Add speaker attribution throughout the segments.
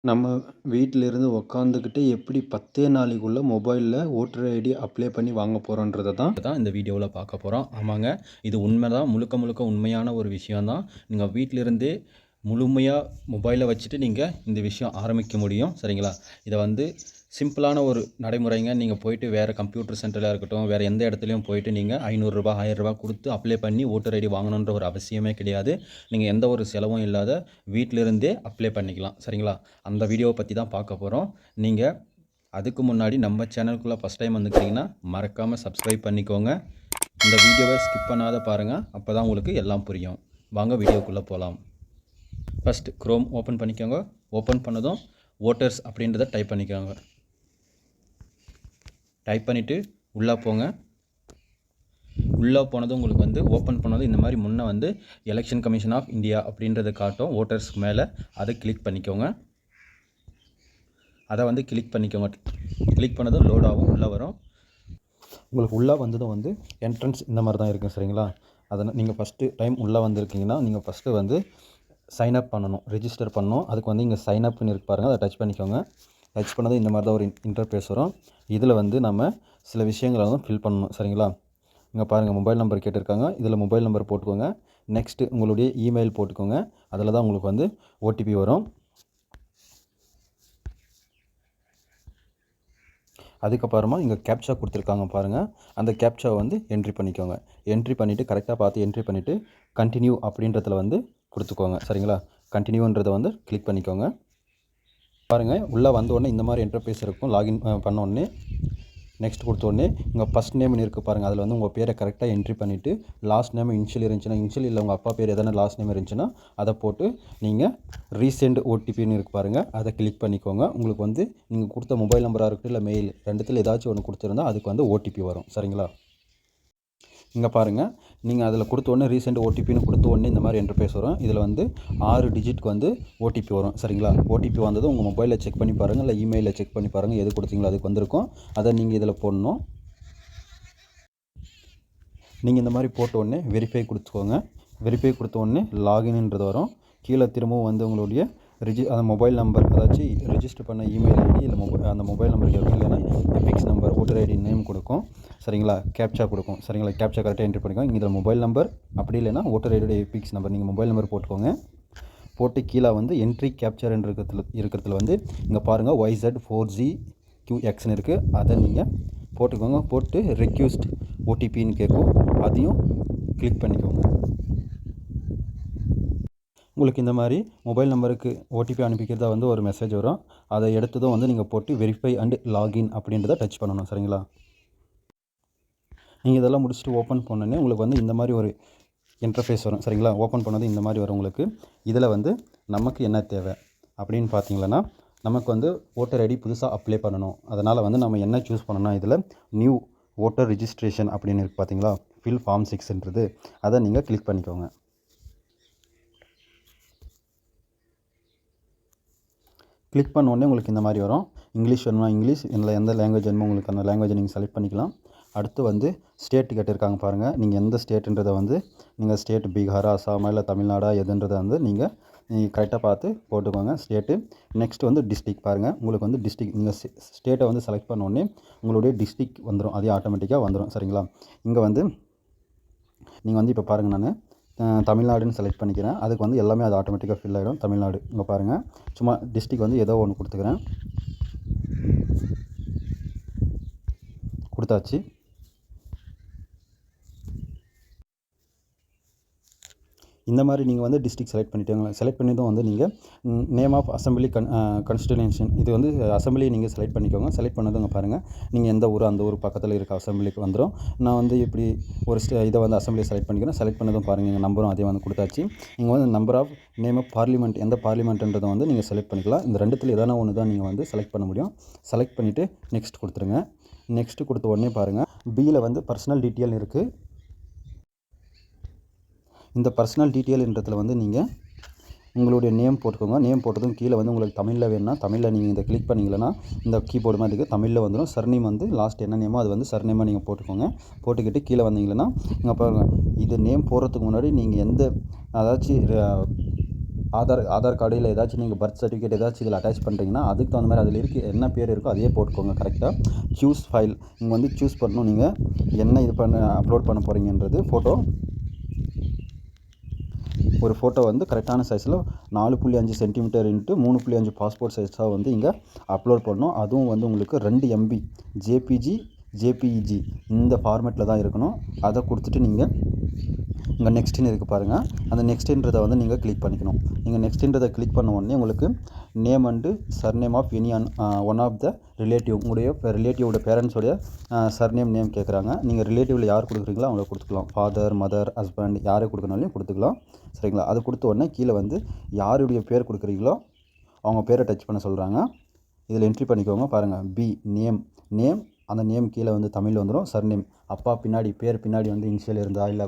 Speaker 1: நம்ம வீட்டிலிருந்து உக்காந்துக்கிட்டு எப்படி 10 நாளைக்குள்ள மொபைலில் ஓட்டர் ஐடி அப்ளை பண்ணி வாங்க போகிறோன்றத தான் இந்த வீடியோவில் பார்க்க போகிறோம். ஆமாங்க, இது உண்மைதான். முழுக்க முழுக்க உண்மையான ஒரு விஷயம் தான். நீங்கள் வீட்டிலிருந்தே முழுமையாக மொபைலை வச்சுட்டு நீங்கள் இந்த விஷயம் ஆரம்பிக்க முடியும். சரிங்களா? இதை வந்து சிம்பிளான ஒரு நடைமுறைங்க. நீங்கள் போயிட்டு வேறு கம்ப்யூட்டர் சென்டரில் இருக்கட்டும், வேறு எந்த இடத்துலையும் போயிட்டு நீங்கள் ரூ. 500 ரூ. 1000 கொடுத்து அப்ளை பண்ணி ஓட்டர் ஐடி வாங்கணுன்ற ஒரு அவசியமே கிடையாது. நீங்கள் எந்த ஒரு செலவும் இல்லாத வீட்டிலிருந்தே அப்ளை பண்ணிக்கலாம். சரிங்களா? அந்த வீடியோவை பற்றி தான் பார்க்க போகிறோம். நீங்கள் அதுக்கு முன்னாடி நம்ம சேனலுக்குள்ளே ஃபஸ்ட் டைம் வந்துக்கிறீங்கன்னா மறக்காமல் சப்ஸ்கிரைப் பண்ணிக்கோங்க. இந்த வீடியோவை ஸ்கிப் பண்ணாத பாருங்கள். அப்போ தான் உங்களுக்கு எல்லாம் புரியும். வாங்க வீடியோக்குள்ளே போகலாம். ஃபஸ்ட்டு க்ரோம் ஓப்பன் பண்ணிக்கோங்க. ஓப்பன் பண்ணதும் ஓட்டர்ஸ் அப்படின்றத டைப் பண்ணிக்கோங்க. டைப் பண்ணிவிட்டு உள்ளே போங்க. உள்ளே போனதும் உங்களுக்கு வந்து ஓப்பன் பண்ணதும் இந்த மாதிரி முன்னே வந்து எலெக்ஷன் கமிஷன் ஆஃப் இந்தியா அப்படின்றத காட்டும் ஓட்டர்ஸ்க்கு மேலே. அதை கிளிக் பண்ணிக்கோங்க. அதை வந்து கிளிக் பண்ணிக்கோங்க. கிளிக் பண்ணதும் லோட் ஆகும், உள்ளே வரும். உங்களுக்கு உள்ளே வந்ததும் வந்து என்ட்ரன்ஸ் இந்த மாதிரி தான் இருக்கும். சரிங்களா? அதை நீங்கள் ஃபஸ்ட்டு டைம் உள்ளே வந்திருக்கீங்கன்னா நீங்கள் ஃபஸ்ட்டு வந்து சைன்அப் பண்ணணும், ரிஜிஸ்டர் பண்ணணும். அதுக்கு வந்து இங்கே சைன்அப்னு இருக்கு பாருங்கள், அதை டச் பண்ணிக்கோங்க. டச் பண்ணதும் இந்த மாதிரி தான் ஒரு இன்டர்ஃபேஸ் வரும். இதில் வந்து நம்ம சில விஷயங்களை வந்து ஃபில் பண்ணணும். சரிங்களா? இங்கே பாருங்கள், மொபைல் நம்பர் கேட்டிருக்காங்க. இதில் மொபைல் நம்பர் போட்டுக்கோங்க. நெக்ஸ்ட்டு உங்களுடைய இமெயில் போட்டுக்கோங்க. அதில் தான் உங்களுக்கு வந்து ஓடிபி வரும். அதுக்கப்புறமா இங்கே கேப்சா கொடுத்துருக்காங்க பாருங்கள். அந்த கேப்சாவை வந்து என்ட்ரி பண்ணிக்கோங்க. என்ட்ரி பண்ணிவிட்டு கரெக்டாக பார்த்து என்ட்ரி பண்ணிவிட்டு கண்டினியூ அப்படின்றதுல வந்து கொடுத்துக்கோங்க. சரிங்களா? கண்டினியூன்றதை வந்து கிளிக் பண்ணிக்கோங்க. பாருங்கள், உள்ளே வந்த உடனே இந்த மாதிரி இன்டர்ஃபேஸ் இருக்கும். லாகின் பண்ண உடனே நெக்ஸ்ட் கொடுத்த உடனே இங்கே ஃபஸ்ட் நேம்னு இருக்குது பாருங்கள். அதில் வந்து உங்கள் பேரை கரெக்டாக என்ட்ரி பண்ணிவிட்டு லாஸ்ட் நேம் இனிஷியல் இருந்துச்சுன்னா இனிஷியல், இல்லை உங்கள் அப்பா பேர் எதனா லாஸ்ட் நேம் இருந்துச்சுன்னா அதை போட்டு நீங்கள் ரீசெண்ட் ஓடிபின்னு இருக்குது பாருங்கள், அதை கிளிக் பண்ணிக்கோங்க. உங்களுக்கு வந்து நீங்கள் கொடுத்த மொபைல் நம்பராக இருக்கட்டும் இல்லை மெயில், ரெண்டுத்தில் ஏதாச்சும் ஒன்று கொடுத்துருந்தா அதுக்கு வந்து ஓடிபி வரும். சரிங்களா? இங்கே பாருங்கள், நீங்கள் அதில் கொடுத்த உடனே ரீசெண்ட் ஓடிபின்னு கொடுத்த உடனே இந்த மாதிரி இன்டர்ஃபேஸ் வரும். இதில் வந்து 6 டிஜிட்க்கு வந்து ஓடிபி வரும். சரிங்களா? ஓடிபி வந்ததும் உங்கள் மொபைலில் செக் பண்ணி பாருங்கள், இல்லை இமெயிலில் செக் பண்ணி பாருங்கள், எது கொடுத்தீங்களோ அதுக்கு வந்திருக்கும். அதை நீங்கள் இதில் போடணும். நீங்கள் இந்த மாதிரி போட்ட உடனே வெரிஃபை கொடுத்துக்கோங்க. வெரிஃபை கொடுத்த உடனே லாகின்ன்றது வரும். கீழே திரும்பவும் வந்து உங்களுடைய அந்த மொபைல் நம்பர், அதாச்சும் ரிஜிஸ்டர் பண்ண இமெயில் ஐடி இல்லை அந்த மொபைல் நம்பர் கேட்கும், இல்லைன்னா EPIC's number, voter ID name கொடுக்கும். சரிங்களா? கேப்சா கொடுக்கும். சரிங்களா? கேப்சா கரெக்டாக என்ட்ரி பண்ணிக்கோங்க. இதில் மொபைல் நம்பர், அப்படி இல்லைன்னா ஓட்டர் ஐடியோட எபிக்ஸ் நம்பர், நீங்கள் மொபைல் நம்பர் போட்டுக்கோங்க. போட்டு கீழே வந்து என்ட்ரி கேப்சர் இருக்கிறதுல வந்து இங்கே பாருங்கள் YZ4GQXன்னு இருக்குது. அதை நீங்கள் போட்டுக்கோங்க. போட்டு ரெக்யூஸ்ட் ஓடிபின்னு கேட்கும், அதையும் கிளிக் பண்ணிக்கோங்க. உங்களுக்கு இந்த மாதிரி மொபைல் நம்பருக்கு ஓடிபி அனுப்பிக்கிறதா வந்து ஒரு மெசேஜ் வரும். அதை எடுத்ததும் வந்து நீங்கள் போட்டு வெரிஃபை அண்ட் லாகின் அப்படின்றத டச் பண்ணணும். சரிங்களா? நீங்கள் இதெல்லாம் முடிச்சுட்டு ஓப்பன் பண்ணோன்னே உங்களுக்கு வந்து இந்த மாதிரி ஒரு இன்டர்ஃபேஸ் வரும். சரிங்களா? ஓப்பன் பண்ணது இந்த மாதிரி வரும் உங்களுக்கு. இதில் வந்து நமக்கு என்ன தேவை அப்படின்னு பார்த்தீங்கன்னா, நமக்கு வந்து ஓட்டர் ஐடி புதுசாக அப்ளை பண்ணணும். அதனால் வந்து நம்ம என்ன சூஸ் பண்ணணும்னா, இதில் நியூ ஓட்டர் ரிஜிஸ்ட்ரேஷன் அப்படின்னு இருக்குது பார்த்தீங்களா, ஃபில் ஃபார்ம் 6ன்றது, அதை நீங்கள் கிளிக் பண்ணிக்கோங்க. கிளிக் பண்ண உடனே உங்களுக்கு இந்த மாதிரி வரும். இங்கிலீஷ் வேணுமா இங்கிலீஷ், இல்லை எந்த லாங்குவேஜ் வேணுமோ உங்களுக்கு அந்த லாங்குவேஜை நீங்கள் செலக்ட் பண்ணிக்கலாம். அடுத்து வந்து ஸ்டேட்டு கேட்டிருக்காங்க பாருங்கள். நீங்கள் எந்த ஸ்டேட்டுன்றதை வந்து நீங்கள் ஸ்டேட் பீகாரா, அசாமா, இல்லை தமிழ்நாடா எதுன்றதை வந்து நீங்கள் கரெக்டாக பார்த்து போட்டுக்கோங்க ஸ்டேட்டு. நெக்ஸ்ட் வந்து டிஸ்ட்ரிக் பாருங்கள். உங்களுக்கு வந்து டிஸ்ட்ரிக், நீங்கள் ஸ்டேட்டை வந்து செலக்ட் பண்ண உடனே உங்களுடைய டிஸ்ட்ரிக் வந்துடும். அதே ஆட்டோமேட்டிக்காக வந்துடும். சரிங்களா? இங்கே வந்து நீங்கள் வந்து இப்போ பாருங்கள், நான் தமிழ்நாடுன்னு செலக்ட் பண்ணிக்கிறேன். அதுக்கு வந்து எல்லாமே அது ஆட்டோமேட்டிக்காக ஃபில் ஆகிடும். தமிழ்நாடு இங்கே பாருங்கள். சும்மா டிஸ்ட்ரிக் வந்து ஏதோ ஒன்று கொடுத்துக்கிறேன். கொடுத்தாச்சு. இந்த மாதிரி நீங்கள் வந்து டிஸ்ட்ரிக் செலக்ட் பண்ணிட்டீங்க. செலக்ட் பண்ணியதும் வந்து நீங்கள் நேம் ஆஃப் அசம்பிளி கான்ஸ்டிடியூஷன், இது வந்து அசம்பிளியை நீங்கள் செலக்ட் பண்ணிக்கோங்க. செலக்ட் பண்ணதுங்க பாருங்கள், நீங்கள் எந்த ஊர் அந்த ஊர் பக்கத்தில் இருக்க அசம்பிளிக்கு வந்துடும். நான் வந்து இப்படி ஒரு இதை வந்து அசம்பிளியை செலக்ட் பண்ணிக்கிறேன். செலக்ட் பண்ணதும் பாருங்கள், எங்கள் நம்பரும் அதே வந்து கொடுத்தாச்சு. நீங்கள் வந்து number of name of parliament, எந்த பார்லிமெண்ட்ன்றதை வந்து நீங்கள் செலக்ட் பண்ணிக்கலாம். இந்த ரெண்டுத்தில் எதனா ஒன்று தான் நீங்கள் வந்து செலக்ட் பண்ண முடியும். செலக்ட் பண்ணிவிட்டு நெக்ஸ்ட் கொடுத்துருங்க. நெக்ஸ்ட்டு கொடுத்த உடனே பாருங்கள், பியில் வந்து பர்சனல் டீட்டெயில் இருக்குது. இந்த பர்சனல் டீட்டெயில்ன்றதில் வந்து நீங்கள் உங்களுடைய நேம் போட்டுக்கோங்க. நேம் போட்டதும் கீழே வந்து உங்களுக்கு தமிழில் வேணும்னா தமிழில் நீங்கள் இதை கிளிக் பண்ணிங்களன்னா இந்த கீபோர்டு மாதிரி இருக்குது, தமிழில் வந்துடும். சர்நேம் வந்து லாஸ்ட் என்ன நேமோ அது வந்து சர்நேமாக நீங்கள் போட்டுக்கோங்க. போட்டுக்கிட்டு கீழே வந்தீங்கன்னா இங்கே பாருங்கள், இது நேம் போடுறதுக்கு முன்னாடி நீங்கள் எந்த அதாச்சும் ஆதார் கார்டு இல்லை ஏதாச்சும் நீங்கள் பர்த் சர்டிஃபிகேட் ஏதாச்சும் இதில் அட்டாச் பண்ணுறீங்கன்னா அதுக்கு தகுந்த மாதிரி அதில் என்ன பேர் இருக்கோ அதையே போட்டுக்கோங்க கரெக்டாக. சூஸ் ஃபைல் இங்கே வந்து சூஸ் பண்ணணும் நீங்கள் என்ன இது அப்லோட் பண்ண போகிறீங்கன்றது. ஒரு ஃபோட்டோ வந்து கரெக்டான சைஸில் 4.5 சென்டிமீட்டர் இன்ட்டு 3.5 பாஸ்போர்ட் சைஸாக வந்து இங்கே அப்லோட் பண்ணணும். அதுவும் வந்து உங்களுக்கு 2 MB ஜேபிஇஜி இந்த ஃபார்மேட்டில் தான் இருக்கணும். அதை கொடுத்துட்டு நீங்கள் இங்கே நெக்ஸ்ட்டுன்னு இருக்குது பாருங்கள், அந்த நெக்ஸ்ட்டுன்றதை வந்து நீங்கள் கிளிக் பண்ணிக்கணும். நீங்கள் நெக்ஸ்ட்டுன்றதை கிளிக் பண்ண உடனே உங்களுக்கு name and surname of any one of the relative, உங்களுடைய ரிலேட்டிவோட பேரண்ட்ஸோடைய நேம் கேட்குறாங்க. நீங்கள் ரிலேட்டிவில் யார் கொடுக்குறீங்களோ அவங்கள கொடுத்துக்கலாம். ஃபாதர், மதர், ஹஸ்பண்ட் யாரை கொடுக்கணும்னாலும் கொடுத்துக்கலாம். சரிங்களா? அது கொடுத்த உடனே கீழே வந்து யாருடைய பேர் கொடுக்குறீங்களோ அவங்க பேரை டச் பண்ண சொல்கிறாங்க. இதில் என்ட்ரி பண்ணிக்கோங்க. பாருங்கள், நேம் அந்த நேம் கீழே வந்து தமிழில் வந்துடும். சர்நேம் அப்பா பேர் பின்னாடி வந்து இனிஷியல் இருந்தால், இல்லை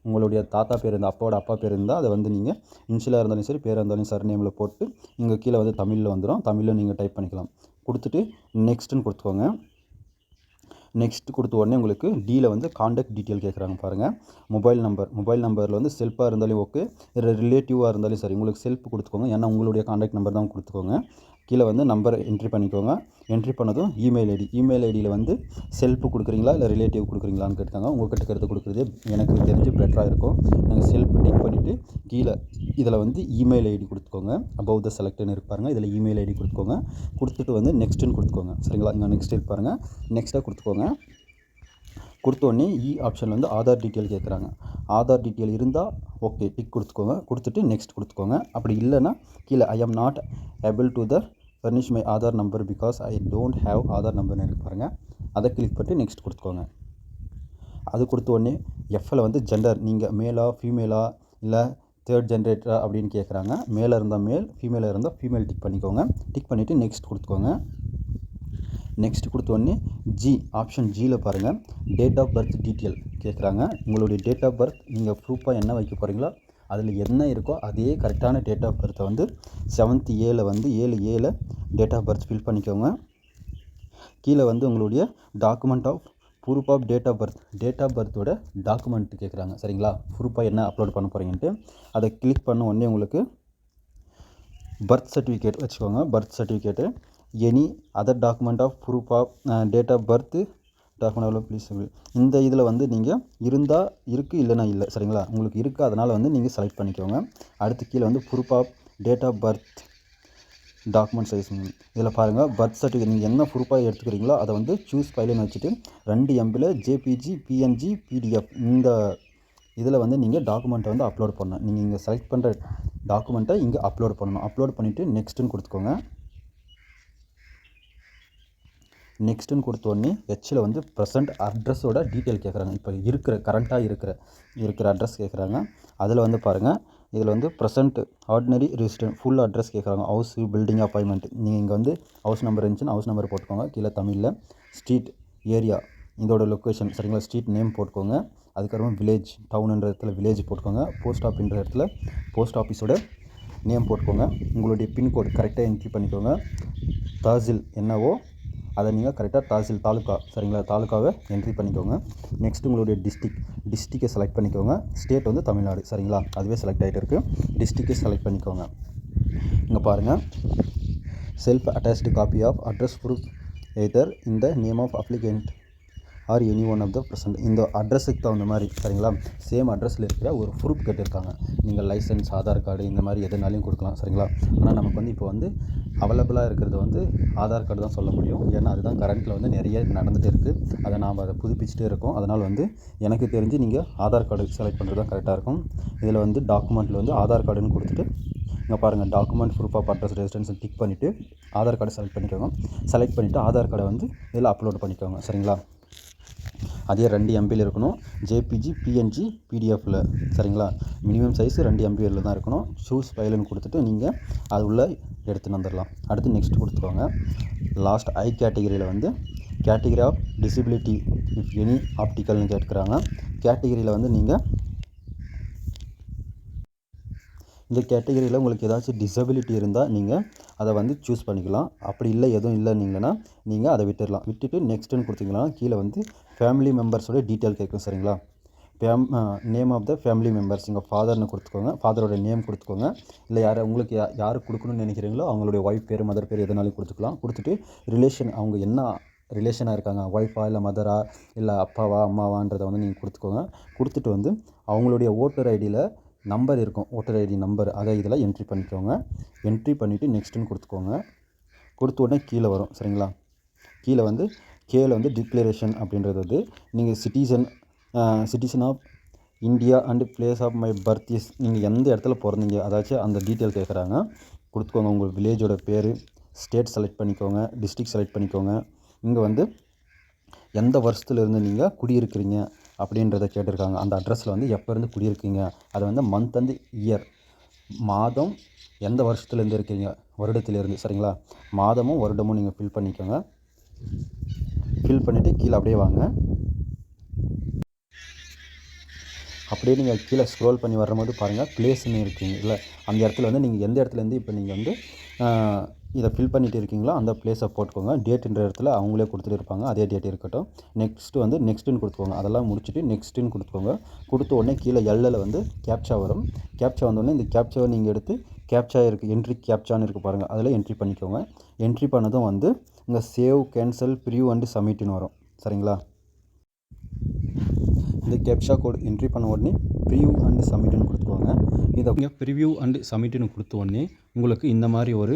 Speaker 1: உங்களுடைய தாத்தா பேர் இருந்தால், அப்பாவோட அப்பா பேர் இருந்தால் அதை வந்து நீங்கள் இனிஷியலாக இருந்தாலும் சரி பேராக இருந்தாலும் சர்நேமில் போட்டு இங்கே கீழே வந்து தமிழில் வந்துடும். தமிழில் நீங்கள் டைப் பண்ணிக்கலாம். கொடுத்துட்டு நெக்ஸ்ட்டுன்னு கொடுத்துக்கோங்க. நெக்ஸ்ட் கொடுத்த உடனே உங்களுக்கு டியில் வந்து காண்டாக்ட் டீட்டெயில் கேட்குறாங்க பாருங்கள். மொபைல் நம்பரில் வந்து செல்ஃபாக இருந்தாலும் ஓகே, ரிலேட்டிவாக இருந்தாலும் சரி உங்களுக்கு செல்ஃப் கொடுத்துக்கோங்க. ஏன்னா உங்களுடைய காண்டாக்ட் நம்பர் தான் கொடுத்துக்கோங்க. கீழே வந்து நம்பர் என்ட்ரி பண்ணிக்கோங்க. என்ட்ரி பண்ணதும் இமெயில் ஐடியில் வந்து செல்ஃப் கொடுக்குறீங்களா இல்லை ரிலேட்டிவ் கொடுக்குறீங்களான்னு கேட்டாங்க. உங்கள்கிட்ட இருக்கிறது கொடுக்குறது எனக்கு தெரிஞ்சு பெட்டராக இருக்கும். நீங்கள் செல்ஃப் டிக் பண்ணிவிட்டு கீழே இதில் வந்து இமெயில் ஐடி கொடுத்துக்கோங்க. அபவ் த செலக்ட்னு இருப்பாருங்க, இதில் இமெயில் ஐடி கொடுத்துக்கோங்க. கொடுத்துட்டு வந்து நெக்ஸ்ட்டுன்னு கொடுத்துக்கோங்க. சரிங்களா? இங்கே நெக்ஸ்ட் இருப்பாருங்க, நெக்ஸ்ட்டாக கொடுத்துக்கோங்க. கொடுத்தோடனே ஆப்ஷனில் வந்து ஆதார் டீட்டெயில் கேட்குறாங்க. ஆதார் டீட்டெயில் இருந்தால் ஓகே டிக் கொடுத்துக்கோங்க. கொடுத்துட்டு நெக்ஸ்ட் கொடுத்துக்கோங்க. அப்படி இல்லைன்னா கீழே I am not able to the furnish my Aadhaar number because I don't have Aadhaar நம்பர்னு இருக்கு பாருங்கள். அதை கிளிக் பண்ணிட்டு நெக்ஸ்ட் கொடுத்துக்கோங்க. அது கொடுத்த உடனே எஃப்எல் வந்து ஜெண்டர், நீங்கள் மேலா ஃபீமேலா இல்லை தேர்ட் ஜென்ரேட்டரா அப்படின்னு கேட்குறாங்க. மேலே இருந்தால் மேல், ஃபீமேலாக இருந்தால் ஃபீமேல் டிக் பண்ணிக்கோங்க. டிக் பண்ணிவிட்டு நெக்ஸ்ட் கொடுத்துக்கோங்க. நெக்ஸ்ட் கொடுத்தோடனே ஆப்ஷன் ஜியில் பாருங்கள், டேட் ஆஃப் பர்த் டீட்டெயில் கேட்குறாங்க. உங்களுடைய டேட் ஆஃப் பர்த் நீங்கள் ப்ரூஃபாக என்ன வைக்க போகிறீங்களோ அதில் என்ன இருக்கோ அதே கரெக்டான டேட் ஆஃப் பர்த்தை வந்து 7th A வந்து 7/7 டேட் ஆஃப் பர்த் ஃபில் பண்ணிக்கோங்க. கீழே வந்து உங்களுடைய document of proof of date of பர்த்தோட டாக்குமெண்ட் கேட்குறாங்க. சரிங்களா? ப்ரூஃபாக என்ன அப்லோட் பண்ண போகிறீங்கன்ட்டு அதை கிளிக் பண்ண உடனே உங்களுக்கு பர்த் சர்டிஃபிகேட் வச்சுக்கோங்க. Birth certificate any other document of proof of date of birth document please. இந்த இதில் வந்து நீங்கள் இருந்தால் இருக்குது, இல்லைனா இல்லை. சரிங்களா? உங்களுக்கு இருக்குது, அதனால் வந்து நீங்கள் செலக்ட் பண்ணிக்கோங்க. அடுத்து கீழே வந்து proof of date of birth document size. இதில் பாருங்கள், பர்த் சர்டிஃபிகேட் நீங்கள் என்ன ப்ரூஃபாக எடுத்துக்கிறீங்களோ அதை வந்து சூஸ் ஃபைலுன்னு வச்சுட்டு 2 MB ஜேபிஜி, பிஎன்ஜி, பிடிஎஃப் இந்த இதில் வந்து நீங்கள் டாக்குமெண்ட்டை வந்து அப்லோட் பண்ணணும். நீங்கள் இங்கே செலக்ட் பண்ணுற டாக்குமெண்ட்டை இங்கே அப்லோட் பண்ணணும். அப்லோட் பண்ணிவிட்டு நெக்ஸ்ட்டுன்னு கொடுத்துக்கோங்க. நெக்ஸ்ட்டுன்னு கொடுத்த உடனே ஹெச்சில் வந்து ப்ரெசென்ட் அட்ரஸோட டீட்டெயில் கேட்குறாங்க. இப்போ கரண்ட்டாக இருக்கிற அட்ரஸ் கேட்குறாங்க. அதில் வந்து பாருங்கள், இதில் வந்து present ordinary resident full address கேட்குறாங்க. House, building, appointment. நீங்கள் இங்கே வந்து ஹவுஸ் நம்பர் இருந்துச்சுன்னா ஹவுஸ் நம்பர் போட்டுக்கோங்க. கீழே தமிழில் ஸ்ட்ரீட், ஏரியா, இதோட லொக்கேஷன். சரிங்களா? ஸ்ட்ரீட் நேம் போட்டுக்கோங்க. அதுக்கப்புறம் வில்லேஜ், டவுன்ன்ற இடத்துல வில்லேஜ் போட்டுக்கோங்க. போஸ்ட் ஆஃபீஸ்ன்ற இடத்துல போஸ்ட் ஆஃபீஸோட நேம் போட்டுக்கோங்க. உங்களுடைய பின்கோடு கரெக்டாக என்ட்ரி பண்ணிக்கோங்க. தாசில் என்னவோ அதை நீங்கள் கரெக்டாக தாலுக்கா. சரிங்களா? தாலுக்காவை என்ட்ரி பண்ணிக்கோங்க. நெக்ஸ்ட் உங்களுடைய டிஸ்ட்ரிக்டை செலக்ட் பண்ணிக்கோங்க. ஸ்டேட் வந்து தமிழ்நாடு. சரிங்களா? அதுவே செலக்ட் ஆகிட்டு இருக்குது. டிஸ்ட்ரிக்டை செலக்ட் பண்ணிக்கோங்க. இங்கே பாருங்கள், self attached copy of address proof either இந்த name of applicant or any one of the present. இந்த அட்ரஸுக்கு தகுந்த மாதிரி. சரிங்களா? சேம் அட்ரஸில் இருக்கிற ஒரு ப்ரூஃப் கேட்டிருக்காங்க. நீங்கள் லைசன்ஸ், ஆதார் கார்டு இந்த மாதிரி எதுனாலையும் கொடுக்கலாம். சரிங்களா? ஆனால் நமக்கு வந்து இப்போ வந்து அவைலபிளாக இருக்கிறது வந்து ஆதார் கார்டு தான் சொல்ல முடியும். ஏன்னா அதுதான் கரண்ட்டில் வந்து நிறைய நடந்துகிட்டு இருக்குது. அதை புதுப்பிச்சுட்டே இருக்கோம். அதனால் வந்து எனக்கு தெரிஞ்சு நீங்கள் ஆதார் கார்டு செலக்ட் பண்ணுறது தான் கரெக்டாக இருக்கும். இதில் வந்து டாக்குமெண்ட்டில் வந்து ஆதார் கார்டுன்னு கொடுத்துட்டு இங்கே பாருங்கள், document proof of address residence tick பண்ணிவிட்டு ஆதார் கார்டு செலக்ட் பண்ணிக்கோங்க. செலக்ட் பண்ணிவிட்டு ஆதார் கார்டை வந்து இதில் அப்லோட் பண்ணிக்கோங்க. சரிங்களா? அதே 2 MB இருக்கணும். ஜேபிஜி, பிஎன்ஜி, பிடிஎஃப்பில். சரிங்களா? மினிமம் சைஸ் 2 MB தான் இருக்கணும். சூஸ் ஃபைலுன்னு கொடுத்துட்டு நீங்கள் அது உள்ளே எடுத்துன்னு வந்துடலாம். அடுத்து நெக்ஸ்ட் கொடுத்துக்கோங்க. லாஸ்ட் ஐ கேட்டகிரியில் வந்து category of disability if any ஆப்டிக்கல்னு கேட்குறாங்க. கேட்டகிரியில் வந்து நீங்கள் இந்த கேட்டகிரியில் உங்களுக்கு ஏதாச்சும் டிசபிலிட்டி இருந்தால் நீங்கள் அதை வந்து சூஸ் பண்ணிக்கலாம். அப்படி இல்லை, எதுவும் இல்லைன்னீங்கன்னா நீங்கள் அதை விட்டுட்டு நெக்ஸ்ட்டுன்னு கொடுத்தீங்கன்னா கீழே வந்து ஃபேமிலி மெம்பர்ஸோட டீட்டெயில் கேட்கும். சரிங்களா? Name of the family members உங்கள் ஃபாதர்னு கொடுத்துக்கோங்க, ஃபாதரோட நேம் கொடுத்துக்கோங்க. இல்லை உங்களுக்கு யாருக்கு கொடுக்கணும்னு நினைக்கிறீங்களோ அவங்களுடைய ஒய்ஃப் பேர் மதர் பேர் எதனாலும் கொடுத்துக்கலாம். கொடுத்துட்டு ரிலேஷன் அவங்க என்ன ரிலேஷனாக இருக்காங்க, ஒய்ஃபா இல்லை மதரா இல்லை அப்பாவா அம்மாவான்றதை வந்து நீங்கள் கொடுத்துக்கோங்க. கொடுத்துட்டு வந்து அவங்களுடைய ஓட்டர் ஐடியில் நம்பர் இருக்கும், ஓட்டர் ஐடி நம்பர் அதை இதில் என்ட்ரி பண்ணிக்கோங்க. என்ட்ரி பண்ணிவிட்டு நெக்ஸ்ட்டுன்னு கொடுத்துக்கோங்க. கொடுத்த உடனே கீழே வரும் சரிங்களா. கீழே வந்து கேல வந்து டிக்ளரேஷன் அப்படின்றது வந்து நீங்கள் citizen of India and place of my birth is, நீங்கள் எந்த இடத்துல பிறந்தீங்க அதாச்சும் அந்த டீட்டெயில் கேட்குறாங்க. கொடுத்துக்கோங்க. உங்கள் வில்லேஜோட பேர், ஸ்டேட் செலக்ட் பண்ணிக்கோங்க, டிஸ்ட்ரிக்ட் செலக்ட் பண்ணிக்கோங்க. இங்கே வந்து எந்த வருஷத்துலேருந்து நீங்கள் குடியிருக்கிறீங்க அப்படின்றத கேட்டிருக்காங்க. அந்த அட்ரஸில் வந்து எப்போ இருந்து குடியிருக்கீங்க, அதை வந்து மந்த் அண்ட் இயர், மாதம் எந்த வருஷத்துலேருந்து இருக்கீங்க, வருடத்திலேருந்து சரிங்களா. மாதமும் வருடமும் நீங்கள் ஃபில் பண்ணிக்கோங்க. ஃபில் பண்ணிவிட்டு கீழே அப்படியே வாங்க. அப்படியே நீங்கள் கீழே ஸ்க்ரோல் பண்ணி வரும்போது பாருங்கள் ப்ளேஸ்ன்னு இருக்கீங்க இல்லை, அந்த இடத்துல வந்து நீங்கள் எந்த இடத்துலேருந்து இப்போ நீங்கள் வந்து இதை ஃபில் பண்ணிட்டு இருக்கீங்களோ அந்த ப்ளேஸை போட்டுக்கோங்க. டேட்டுன்ற இடத்துல அவங்களே கொடுத்துட்டு இருப்பாங்க, அதே டேட் இருக்கட்டும். நெக்ஸ்ட்டு வந்து நெக்ஸ்ட்டுன்னு கொடுத்துக்கோங்க. அதெல்லாம் முடிச்சுட்டு நெக்ஸ்ட்டுன்னு கொடுத்துக்கோங்க. கொடுத்த உடனே கீழே எல்லில் வந்து கேப்ச்சா வரும். கேப்ச்சா வந்தோடனே இந்த கேப்ச்சாவை நீங்கள் எடுத்து கேப்ச்சா இருக்குது, என்ட்ரி கேப்ச்சான்னு இருக்குது பாருங்கள், அதில் என்ட்ரி பண்ணிக்கோங்க. என்ட்ரி பண்ணதும் வந்து இங்கே சேவ், கேன்சல், ப்ரிவ்யூ அண்டு சப்மிட்னு வரும் சரிங்களா. இந்த கேப்ச்சா கோட் என்ட்ரி பண்ண உடனே ப்ரிவ்யூ அண்டு சப்மிட்னு கொடுத்துக்கோங்க. இதை இங்கே ப்ரிவ்யூ அண்டு சப்மிட்னு கொடுத்த உடனே உங்களுக்கு இந்த மாதிரி ஒரு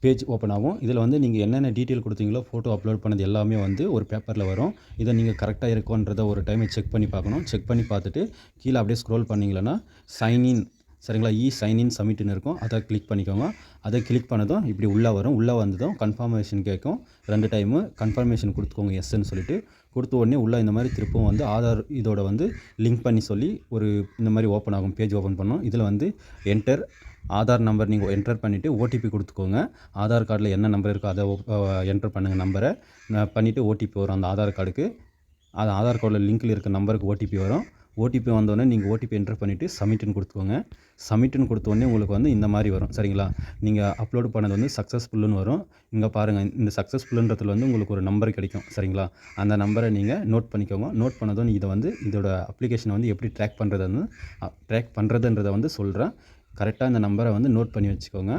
Speaker 1: பேஜ் ஓப்பன் ஆகும். இதில் வந்து நீங்கள் என்னென்ன டீட்டெயில் கொடுத்தீங்களோ, ஃபோட்டோ அப்லோட் பண்ணது எல்லாமே வந்து ஒரு பேப்பரில் வரும். இதை நீங்கள் கரெக்டாக இருக்கோன்றதை ஒரு டைமை செக் பண்ணி பார்க்கணும். செக் பண்ணி பார்த்துட்டு கீழே அப்படியே ஸ்க்ரோல் பண்ணிங்களன்னா சைன்இன் சரிங்களா, சைன்இன் சப்மிட்னு இருக்கும், அதை கிளிக் பண்ணிக்கோங்க. அதை கிளிக் பண்ணதும் இப்படி உள்ளே வரும். உள்ளே வந்ததும் கன்ஃபர்மேஷன் கேட்கும். 2 டைமு கன்ஃபர்மேஷன் கொடுத்துக்கோங்க, எஸ்ன்னு சொல்லிட்டு. கொடுத்த உடனே உள்ளே இந்த மாதிரி திருப்பவும் வந்து ஆதார் இதோட வந்து லிங்க் பண்ணி சொல்லி ஒரு இந்த மாதிரி ஓப்பன் ஆகும், பேஜ் ஓப்பன் பண்ணோம். இதில் வந்து என்டர் ஆதார் நம்பர் நீங்கள் என்டர் பண்ணிவிட்டு ஓடிபி கொடுத்துக்கோங்க. ஆதார் கார்டில் என்ன நம்பர் இருக்கோ அதை என்டர் பண்ணுங்கள். நம்பரை பண்ணிவிட்டு ஓடிபி வரும் அந்த ஆதார் கார்டுக்கு. அது ஆதார் கார்டில் லிங்கில் இருக்க நம்பருக்கு ஓடிபி வரும். ஓடிபி வந்தோடனே நீங்கள் ஓடிபி என்டர் பண்ணிவிட்டு சப்மிட்னு கொடுத்துக்கோங்க. சப்மிட்னு கொடுத்தோடனே உங்களுக்கு வந்து இந்த மாதிரி வரும் சரிங்களா. நீங்கள் அப்லோட் பண்ணது வந்து சக்ஸஸ்ஃபுல்லுன்னு வரும். இங்கே பாருங்கள், இந்த சக்ஸஸ்ஃபுல்லுன்றதுல வந்து உங்களுக்கு ஒரு நம்பர் கிடைக்கும் சரிங்களா. அந்த நம்பரை நீங்கள் நோட் பண்ணிக்கோங்க. நோட் பண்ணதும் இதை வந்து இதோட அப்ளிகேஷனை வந்து எப்படி ட்ராக் பண்ணுறதுன்றதை வந்து சொல்கிறேன். கரெக்டாக இந்த நம்பரை வந்து நோட் பண்ணி வச்சுக்கோங்க.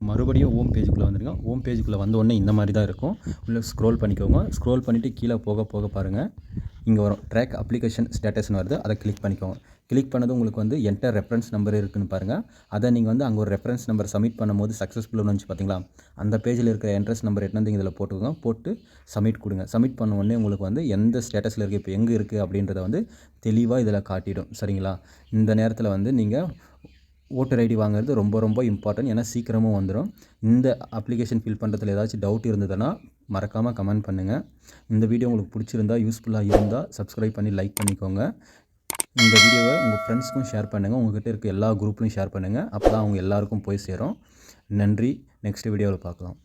Speaker 1: மறுபடியும் ஹோம் பேஜுக்குள்ளே வந்துடுங்க. ஹோம் பேஜுக்குள்ளே வந்த உடனே இந்த மாதிரி தான் இருக்கும். உள்ளே ஸ்க்ரோல் பண்ணிக்கோங்க. ஸ்க்ரோல் பண்ணிவிட்டு கீழே போக பாருங்கள், இங்கே வரும் ட்ராக் அப்ளிகேஷன் ஸ்டேட்டஸ்னு வருது, அதை கிளிக் பண்ணிக்கோங்க. கிளிக் பண்ணது உங்களுக்கு வந்து என்டர் ரெஃபரன்ஸ் நம்பர் இருக்குதுன்னு பாருங்கள். அதை நீங்கள் வந்து அங்கே ஒரு ரெஃபரன்ஸ் நம்பர் சப்மிட் பண்ணும்போது சக்ஸஸ்ஃபுல்லுன்னு வந்துச்சு பார்த்தீங்களா. அந்த பேஜில் இருக்கிற என்ட்ரன்ஸ் நம்பர் எட்டு இதில் போட்டுக்கோங்க. போட்டு சப்மிட் கொடுங்க. சப்மிட் பண்ண உடனே உங்களுக்கு வந்து எந்த ஸ்டேட்டஸில் இருக்குது, இப்போ எங்கே இருக்குது அப்படின்றத வந்து தெளிவாக இதில் காட்டிடும் சரிங்களா. இந்த நேரத்தில் வந்து நீங்கள் ஓட்டர் ஐடி வாங்குறது ரொம்ப ரொம்ப இம்பார்ட்டன்ட், ஏன்னா சீக்கிரமும் வந்துடும். இந்த அப்ளிகேஷன் ஃபில் பண்ணுறதுல ஏதாச்சும் டவுட் இருந்ததுன்னா மறக்காமல் கமெண்ட் பண்ணுங்கள். இந்த வீடியோ உங்களுக்கு பிடிச்சிருந்தா, யூஸ்ஃபுல்லாக இருந்தால் சப்ஸ்கிரைப் பண்ணி லைக் பண்ணிக்கோங்க. இந்த வீடியோவை உங்கள் ஃப்ரெண்ட்ஸ்க்கும் ஷேர் பண்ணுங்கள். உங்கள்கிட்ட இருக்க எல்லா குரூப்லையும் ஷேர் பண்ணுங்கள். அப்போ தான் அவங்க எல்லாருக்கும் போய் சேரும். நன்றி. நெக்ஸ்ட் வீடியோவில் பார்க்கலாம்.